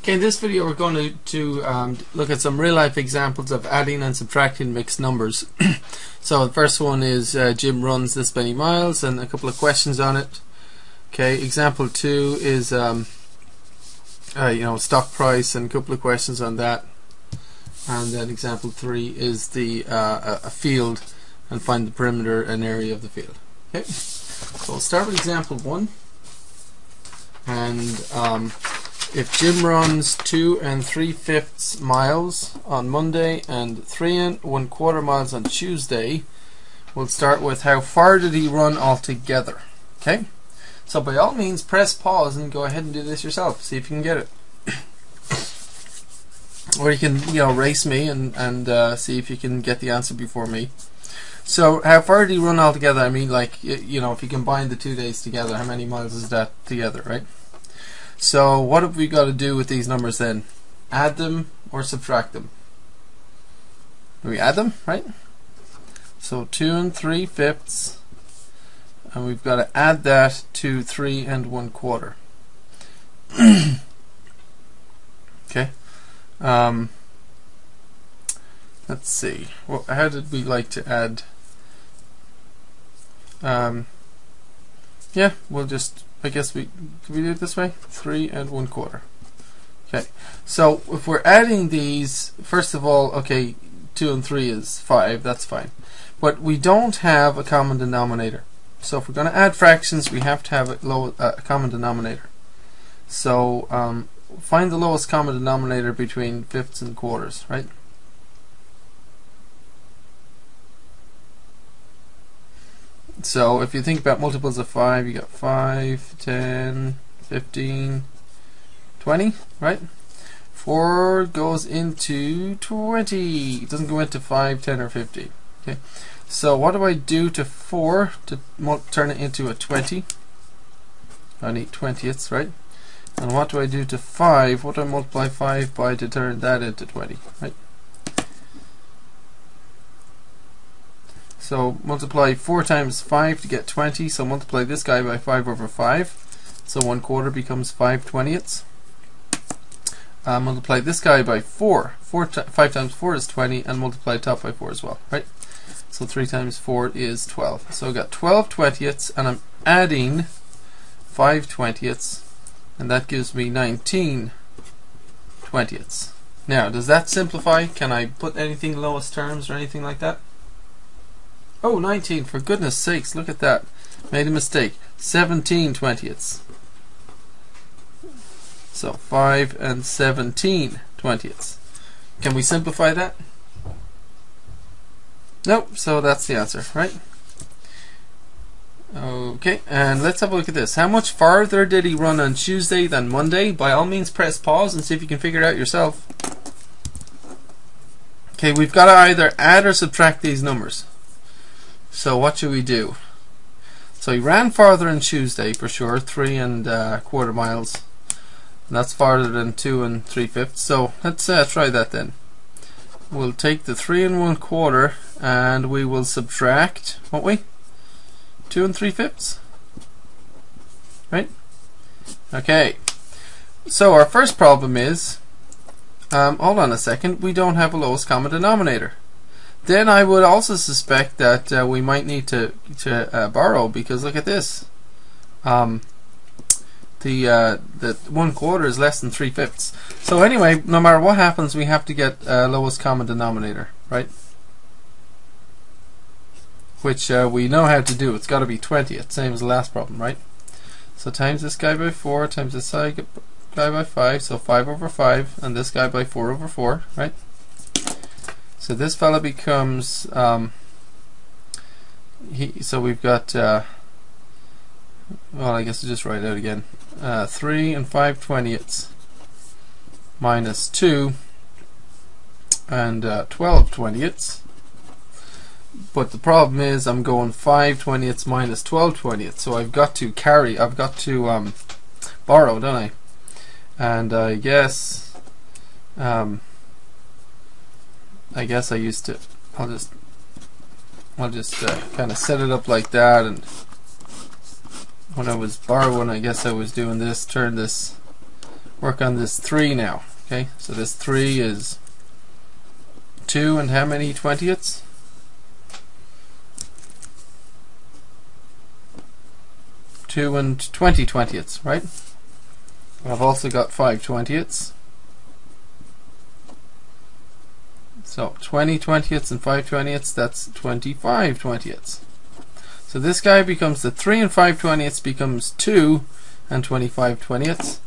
Okay, in this video we're going to look at some real-life examples of adding and subtracting mixed numbers. So the first one is Jim runs this many miles, and a couple of questions on it. Okay, example 2 is stock price, and a couple of questions on that. And then example 3 is the a field, and find the perimeter and area of the field. Okay, so we'll start with example 1. And if Jim runs 2 3/5 miles on Monday and 3 1/4 miles on Tuesday, we'll start with how far did he run altogether. Okay, so by all means press pause and go ahead and do this yourself, see if you can get it. Or you can race me and see if you can get the answer before me. So how far did he run altogether? I mean, like, if you combine the 2 days together, how many miles is that together, right? So what have we got to do with these numbers then? Add them or subtract them? We add them, right? So 2 3/5, and we've got to add that to 3 1/4. Okay. Let's see. Well, how did we like to add? Yeah, we'll just. I guess can we do it this way? 3 1/4. Okay, so if we're adding these, first of all, okay, 2 and 3 is 5, that's fine. But we don't have a common denominator. So if we're going to add fractions, we have to have a common denominator. So find the lowest common denominator between fifths and quarters, right? So if you think about multiples of 5, you got 5, 10, 15, 20, right? 4 goes into 20. It doesn't go into 5, 10, or 50. Okay. So what do I do to 4 to turn it into a 20? I need 20ths, right? And what do I do to 5? What do I multiply 5 by to turn that into 20, right? So multiply 4 times 5 to get 20, so multiply this guy by 5 over 5, so 1/4 becomes 5 20ths. Multiply this guy by 4, 5 times 4 is 20, and multiply top by 4 as well, right? So 3 times 4 is 12. So I've got 12 20ths, and I'm adding 5 20ths, and that gives me 19 20ths. Now, does that simplify? Can I put anything lowest terms or anything like that? Oh, 19, for goodness sakes, look at that. Made a mistake. 17 20ths. So 5 and 17 20ths. Can we simplify that? Nope, so that's the answer, right? Okay, and let's have a look at this. How much farther did he run on Tuesday than Monday? By all means press pause and see if you can figure it out yourself. Okay, we've got to either add or subtract these numbers. So what should we do? So he ran farther on Tuesday for sure, 3 1/4 miles. And that's farther than 2 3/5. So let's try that then. We'll take the 3 1/4 and we will subtract, won't we? 2 3/5, right? Okay. So our first problem is, hold on a second, we don't have a lowest common denominator. Then I would also suspect that we might need to borrow, because look at this. The 1/4 is less than 3/5. So anyway, no matter what happens, we have to get lowest common denominator, right? Which we know how to do. It's got to be 20th, same as the last problem, right? So times this guy by 4, times this guy by 5, so 5 over 5, and this guy by 4 over 4, right? So this fella becomes, so we've got, well, I guess I'll just write it out again. 3 5 20ths minus 2 and 12 20ths. But the problem is I'm going 5 20ths minus 12 20ths, so I've got to borrow, don't I? And I guess I'll just kind of set it up like that, and when I was borrowing, I guess I was doing this, turn this work on this 3 now. Okay, so this 3 is 2 and how many 20ths? 2 and 20 20ths, right? I've also got 5 20ths. So 20 20ths and 5 20ths, that's 25 20ths. So this guy becomes the 3 and 5 20ths becomes 2 and 25 20ths.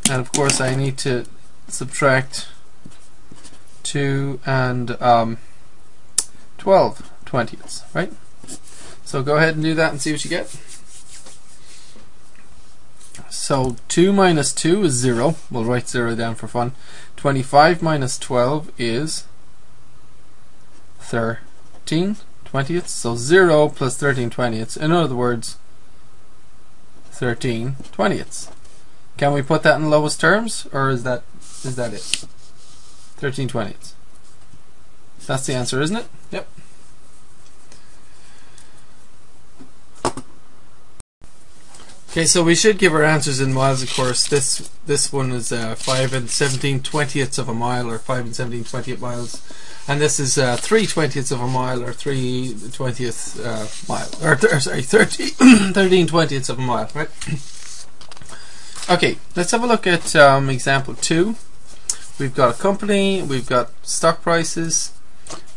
And of course I need to subtract 2 and 12 20ths, right? So go ahead and do that and see what you get. So 2 minus 2 is 0. We'll write 0 down for fun. 25 minus 12 is 13 20ths. So 0 plus 13 20ths. In other words, 13 20ths. Can we put that in lowest terms, or is that it? 13 20ths. That's the answer, isn't it? Yep. Okay, so we should give our answers in miles, of course. This one is 5 and 17 20ths of a mile, or 5 and 17 20th miles. And this is 3 20ths of a mile, or 3 20th mile, or sorry, 13 20ths of a mile, right? Okay, let's have a look at example 2. We've got a company, we've got stock prices,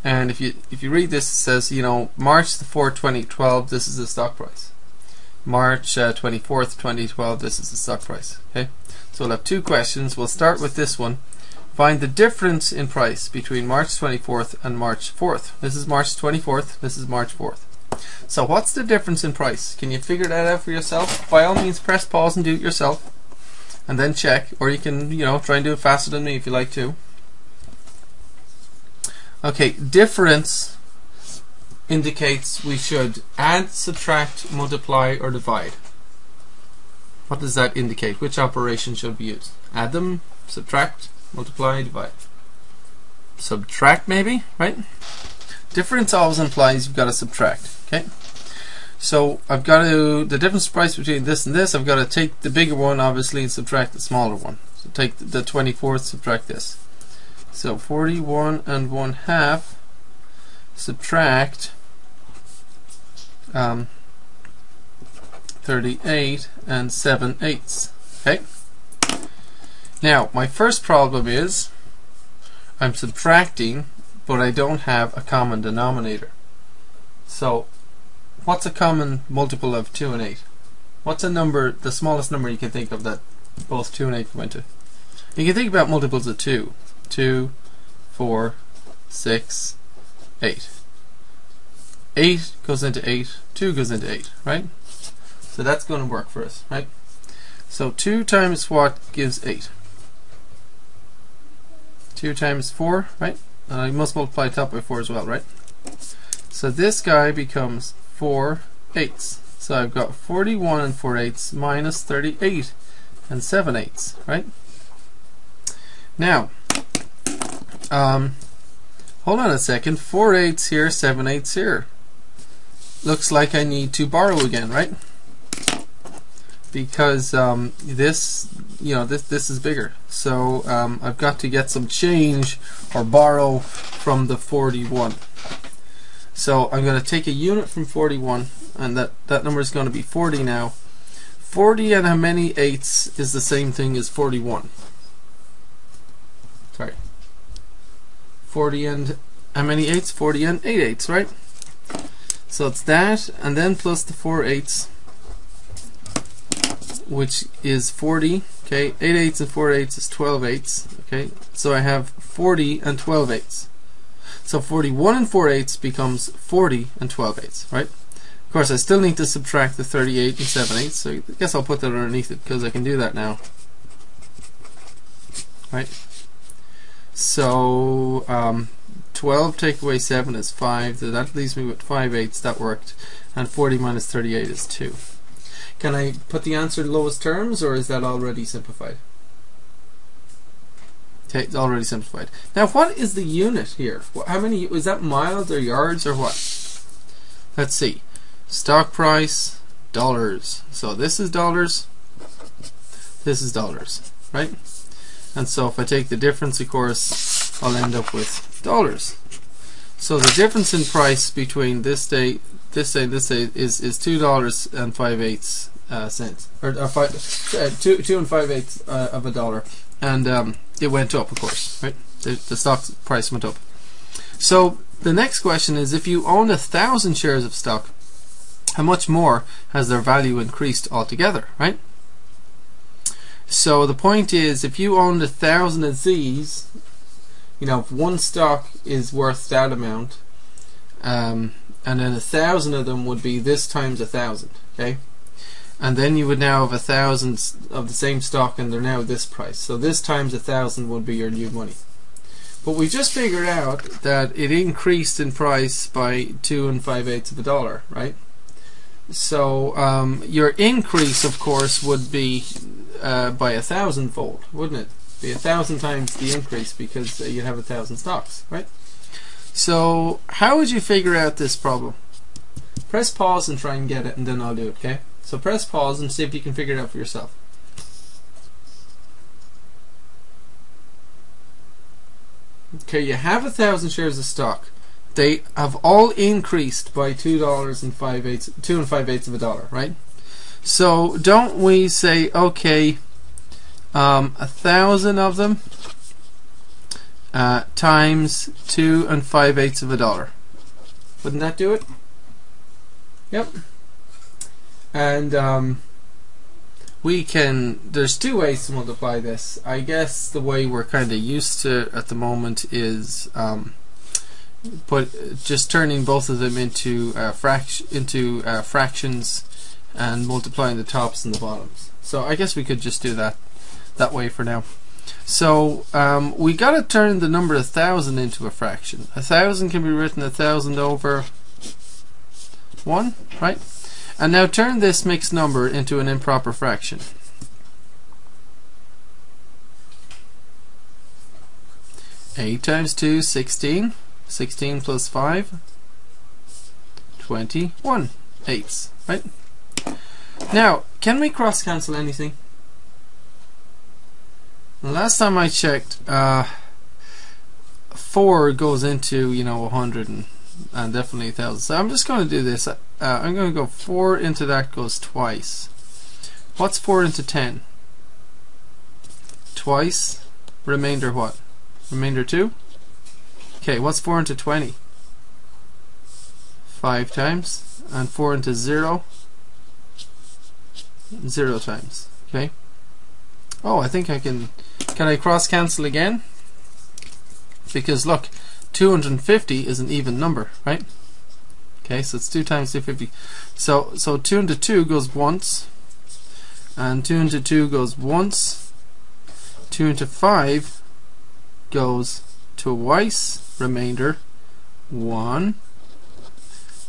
and if you read this, it says, you know, March the 4th, 2012, this is the stock price. March 24th, 2012, this is the stock price. Okay, so we'll have 2 questions. We'll start with this one. Find the difference in price between March 24th and March 4th. This is March 24th, this is March 4th. So what's the difference in price? Can you figure that out for yourself? By all means, press pause and do it yourself, and then check, or you can, you know, try and do it faster than me if you like to. Okay, difference indicates we should add, subtract, multiply, or divide. What does that indicate? Which operation should we use? Add them, subtract, multiply, divide. Subtract, maybe, right? Difference always implies you've got to subtract. Okay, so I've got to, the difference price between this and this, I've got to take the bigger one obviously and subtract the smaller one. So take the 24th, subtract this. So 41 and 1/2 subtract 38 and 7/8. Okay, now my first problem is I'm subtracting, but I don't have a common denominator. So what's a common multiple of 2 and 8? What's a number, the smallest number you can think of that both 2 and 8 go into? You can think about multiples of 2. 2, 4, 6, 8. 8 goes into 8, 2 goes into 8, right? So that's going to work for us, right? So 2 times what gives 8? 2 times 4, right? You must multiply top by 4 as well, right? So this guy becomes 4/8. So I've got 41 and 4/8 minus 38 and 7/8, right? Now, hold on a second. 4/8 here, 7/8 here. Looks like I need to borrow again, right? Because this, you know, this is bigger. So I've got to get some change or borrow from the 41. So I'm going to take a unit from 41, and that number is going to be 40 now. 40 and how many eighths is the same thing as 41? Sorry. 40 and how many eighths? 40 and 8/8, right? So it's that, and then plus the 4/8, which is 40. Okay, 8/8 and 4/8 is 12/8. Okay, so I have 40 and 12/8. So 41 and 4/8 becomes 40 and 12/8, right? Of course, I still need to subtract the 38 and 7/8, so I guess I'll put that underneath it because I can do that now, right? So 12 take away 7 is 5, so that leaves me with 5/8. That worked, and 40 minus 38 is 2. Can I put the answer in lowest terms, or is that already simplified? Okay, it's already simplified. Now, what is the unit here? How many, is that miles or yards or what? Let's see. Stock price, dollars. So this is dollars, this is dollars, right? and so if I take the difference, of course, I'll end up with dollars. So the difference in price between this day is $2.05 or 2 of a dollar, and it went up, of course, right? The stock price went up. So the next question is, if you own 1,000 shares of stock, how much more has their value increased altogether, right? So the point is, if you owned 1,000 of these, you know, if one stock is worth that amount, and then 1,000 of them would be this times 1,000, okay? And then you would now have 1,000 of the same stock, and they're now this price. So this times 1,000 would be your new money. But we just figured out that it increased in price by 2 5/8 of a dollar, right? So your increase, of course, would be by 1,000-fold, wouldn't it? Be 1,000 times the increase, because you'd have 1,000 stocks, right? So how would you figure out this problem? Press pause and try and get it, and then I'll do it, okay? So press pause and see if you can figure it out for yourself. Okay, you have 1,000 shares of stock. They have all increased by $2 5/8 of a dollar, right? So don't we say, okay, 1,000 of them times 2 5/8 of a dollar? Wouldn't that do it? Yep. And we can, there's two ways to multiply this. I guess the way we're kind of used to at the moment is just turning both of them into fractions and multiplying the tops and the bottoms. So I guess we could just do that way for now. So we got to turn the number 1,000 into a fraction. 1,000 can be written 1,000 over 1, right? And now turn this mixed number into an improper fraction. 8 times 2, 16. 16 plus 5, 21 eighths, right? Now, can we cross cancel anything? The last time I checked, 4 goes into, you know, 100 and definitely 1,000. So I'm just going to do this. I'm going to go 4 into that goes twice. What's 4 into 10? Twice. Remainder what? Remainder 2? Okay, what's 4 into 20? 5 times. And 4 into 0? 0 times. Okay. Oh, I think I can I cross cancel again? Because look, 250 is an even number, right? Okay, so it's 2 times 250. So 2 into 2 goes once, and 2 into 2 goes once. 2 into 5 goes twice. Remainder 1.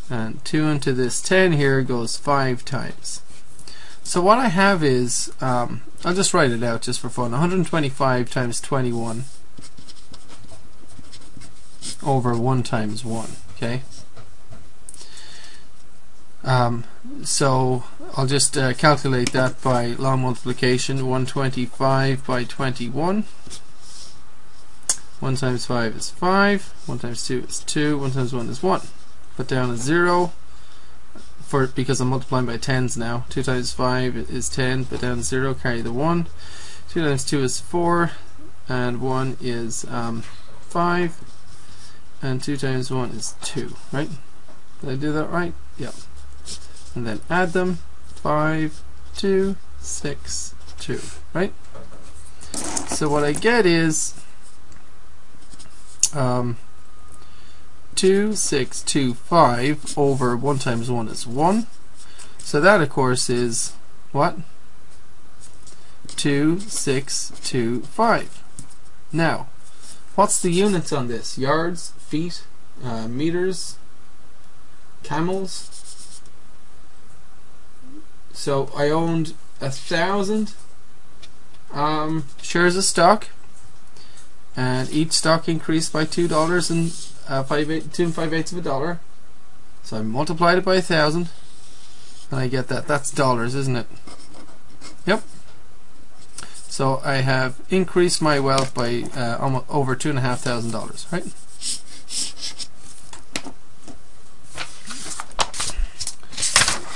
And 2 into this 10 here goes 5 times. So what I have is, I'll just write it out just for fun. 125 times 21 over 1 times 1. Okay. So I'll just calculate that by long multiplication. 125 by 21. 1 times 5 is 5. 1 times 2 is 2. 1 times 1 is 1. Put down a 0 because I'm multiplying by tens now. 2 times 5 is 10. Put down 0. Carry the 1. 2 times 2 is 4. And 1 is 5. And 2 times 1 is 2. Right? Did I do that right? Yep. And then add them. 5, 2, 6, 2. Right? So what I get is 2625 over 1 times 1 is 1. So that, of course, is what? 2625. Now, what's the units on this? Yards, feet, meters, camels? So I owned 1,000 shares of stock, and each stock increased by $2 and 2 5/8 of a dollar. So I multiplied it by 1,000, and I get that. That's dollars, isn't it? Yep. So I have increased my wealth by almost over $2,500, right?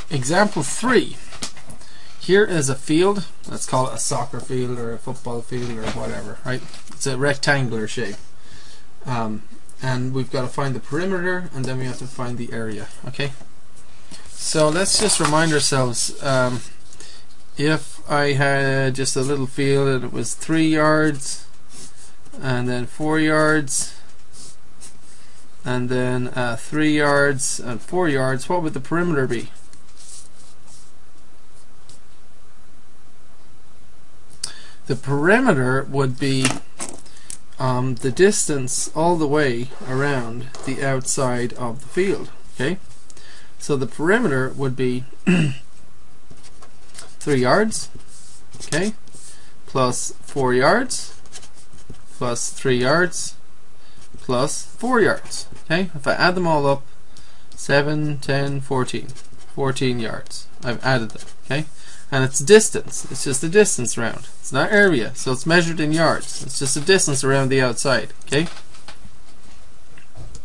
Example 3. Here is a field. Let's call it a soccer field or a football field or whatever, right? It's a rectangular shape. And we've got to find the perimeter, and then we have to find the area, okay? So let's just remind ourselves, if I had just a little field and it was 3 yards, and then 4 yards, and then 3 yards and 4 yards, what would the perimeter be? The perimeter would be the distance all the way around the outside of the field, okay? So the perimeter would be 3 yards, okay, plus 4 yards, plus 3 yards, plus 4 yards, okay? If I add them all up, 7, 10, 14. 14 yards. I've added them, okay? And it's distance. It's just the distance around. It's not area, so it's measured in yards. It's just the distance around the outside, okay?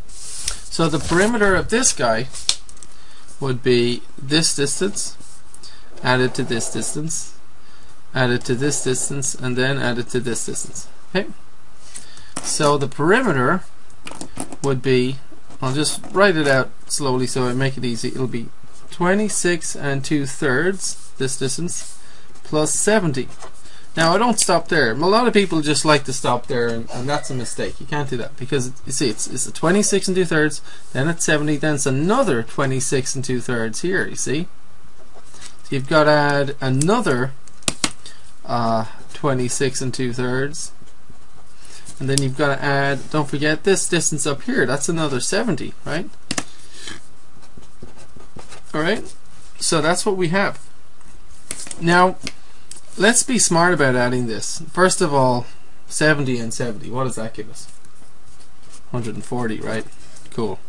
So the perimeter of this guy would be this distance added to this distance, added to this distance, and then added to this distance, okay? So the perimeter would be, I'll just write it out slowly so I make it easy. It'll be 26 2/3 this distance plus 70. Now I don't stop there. A lot of people just like to stop there, and that's a mistake. You can't do that, because you see it's a 26 2/3, then it's 70, then it's another 26 2/3 here, you see. So you've got to add another 26 2/3, and then you've got to add, don't forget this distance up here, that's another 70, right? Alright, so that's what we have. Now let's be smart about adding this. First of all, 70 and 70, what does that give us? 140, right? Cool.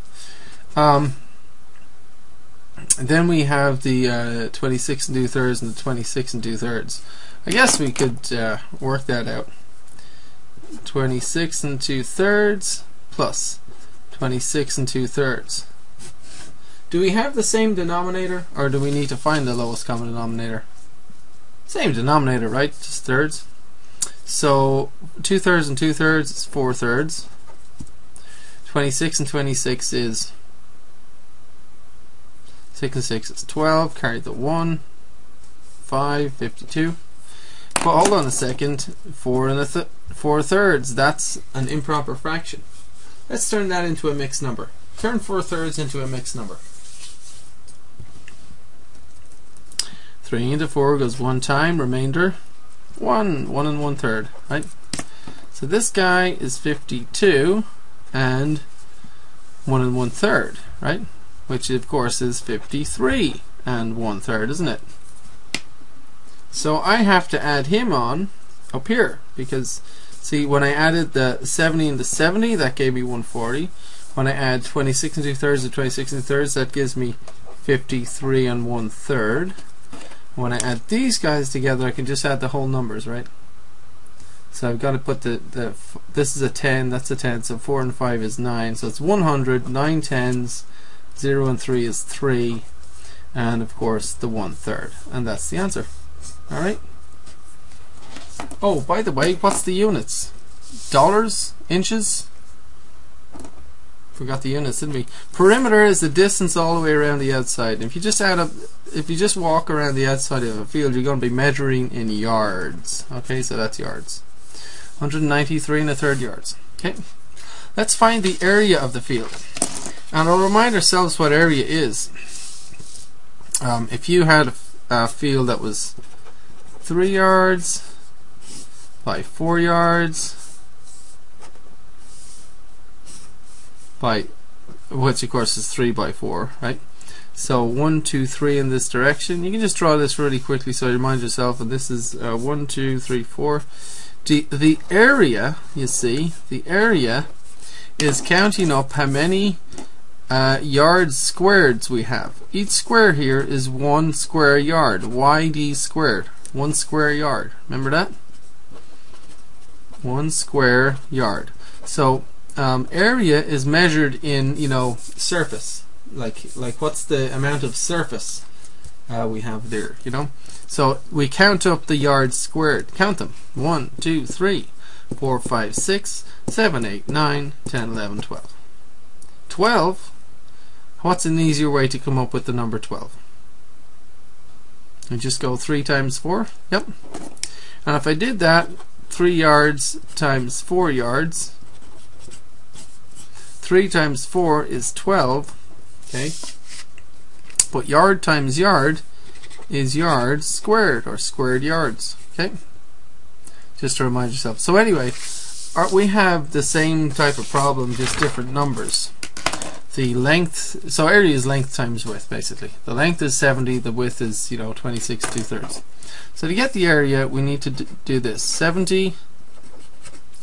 Then we have the 26 2/3 and the 26 2/3. I guess we could work that out. 26 2/3 plus 26 2/3. Do we have the same denominator, or do we need to find the lowest common denominator? Same denominator, right? Just thirds. So 2/3 and 2/3 is 4/3. 26 and 26 is 6 and 6 is 12. Carry the 1. 5, 52. But hold on a second. 4 and 4/3. That's an improper fraction. Let's turn that into a mixed number. Turn 4/3 into a mixed number. 3 into 4 goes 1 time. Remainder 1. 1 and 1/3. Right? So this guy is 52 and 1 and 1/3. Right? Which of course is 53 and 1/3, isn't it? So I have to add him on up here, because see, when I added the 70 into 70, that gave me 140. When I add 26 and 2/3 to 26 and 2/3, that gives me 53 and 1/3. When I add these guys together, I can just add the whole numbers, right? So I've got to put this is a 10, that's a 10, so 4 and 5 is 9, so it's 100, 9 tens, 0 and 3 is 3, and of course the 1/3, and that's the answer. Alright? Oh, by the way, what's the units? Dollars? Inches? Forgot the units, didn't we? Perimeter is the distance all the way around the outside. If you just add up, if you just walk around the outside of a field, you're going to be measuring in yards. Okay, so that's yards. 193 1/3 yards. Okay, let's find the area of the field, and I'll remind ourselves what area is. If you had a field that was 3 yards by 4 yards by, which of course is 3 by 4, right? So 1, 2, 3 in this direction. You can just draw this really quickly so you remind yourself. And this is 1, 2, 3, 4. The area, you see, the area is counting up how many yards squared we have. Each square here is 1 square yard. YD squared. 1 square yard. Remember that? 1 square yard. So area is measured in, you know, surface. Like what's the amount of surface we have there, you know? So we count up the yards squared. Count them. 1, 2, 3, 4, 5, 6, 7, 8, 9, 10, 11, 12. 12. What's an easier way to come up with the number 12? We just go 3 times 4. Yep. And if I did that, 3 yards times 4 yards, 3 times 4 is 12. Okay. But yard times yard is yards squared, or squared yards. Okay. Just to remind yourself. So anyway, we have the same type of problem, just different numbers. The length, so area is length times width, basically. The length is 70, the width is, you know, 26 2/3. So to get the area, we need to do this: 70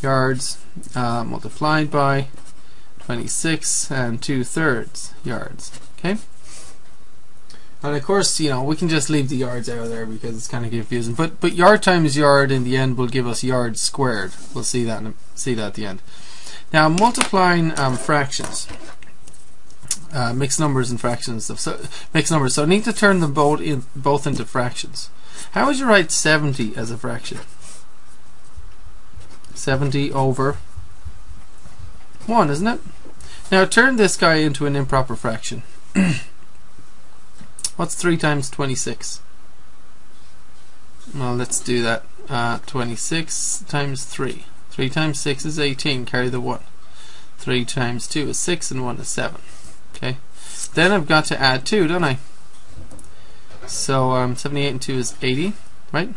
yards multiplied by 26 and 2/3 yards. Okay. And of course, you know, we can just leave the yards out of there because it's kind of confusing. But yard times yard in the end will give us yards squared. We'll see that at the end. Now multiplying fractions. Mixed numbers and fractions. So mixed numbers. So I need to turn them both into fractions. How would you write 70 as a fraction? 70 over 1, isn't it? Now turn this guy into an improper fraction. What's 3 times 26? Well, let's do that. 26 times 3. 3 times 6 is 18. Carry the 1. 3 times 2 is 6 and 1 is 7. Okay. Then I've got to add 2, don't I? So 78 and 2 is 80, right?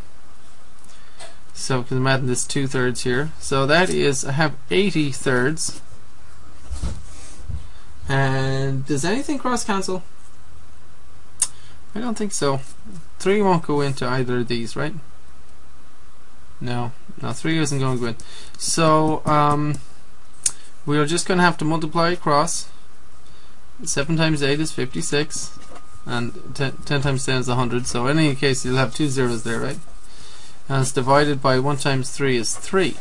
So because I'm adding this 2/3 here, so that is, I have 80 thirds. And does anything cross cancel? I don't think so. 3 won't go into either of these, right? No, 3 isn't going to go in. So we're just going to have to multiply across. 7 times 8 is 56, and 10 times 10 is 100. So in any case, you'll have 2 zeros there, right? And it's divided by 1 times 3 is 3.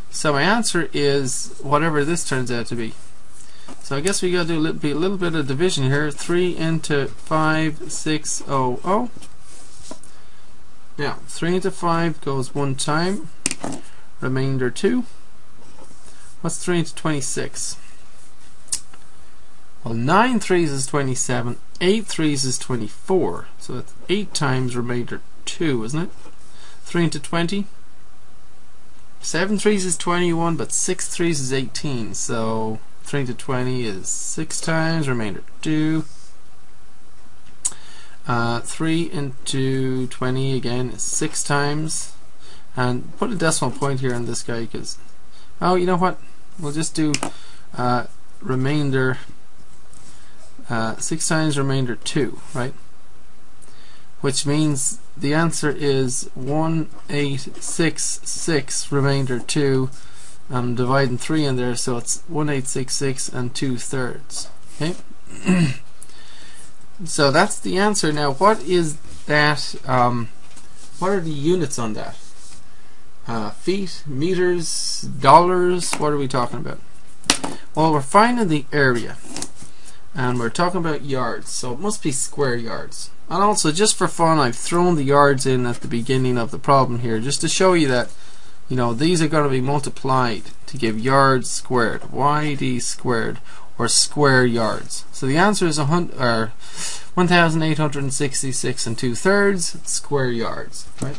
So my answer is whatever this turns out to be. So I guess we got to do a little bit of division here. 3 into 5, 600. Now 3 into 5 goes 1 time. Remainder 2. What's 3 into 26? Well, 9 threes is 27. 8 threes is 24. So that's 8 times remainder 2, isn't it? 3 into 20. 7 threes is 21, but 6 threes is 18. So 3 into 20 is 6 times, remainder 2. 3 into 20 again is 6 times. And put a decimal point here on this guy because, oh, you know what? We'll just do remainder 6 times remainder 2, right? Which means the answer is 1866 remainder 2. I'm dividing 3 in there, so it's 1866 and 2/3. Okay. So that's the answer. Now, what is that? What are the units on that? Feet, meters, dollars. What are we talking about? Well, we're finding the area, and we're talking about yards, so it must be square yards. And also, just for fun, I've thrown the yards in at the beginning of the problem here, just to show you that, you know, these are going to be multiplied to give yards squared, YD squared, or square yards. So the answer is 1866 and 2/3 square yards, right?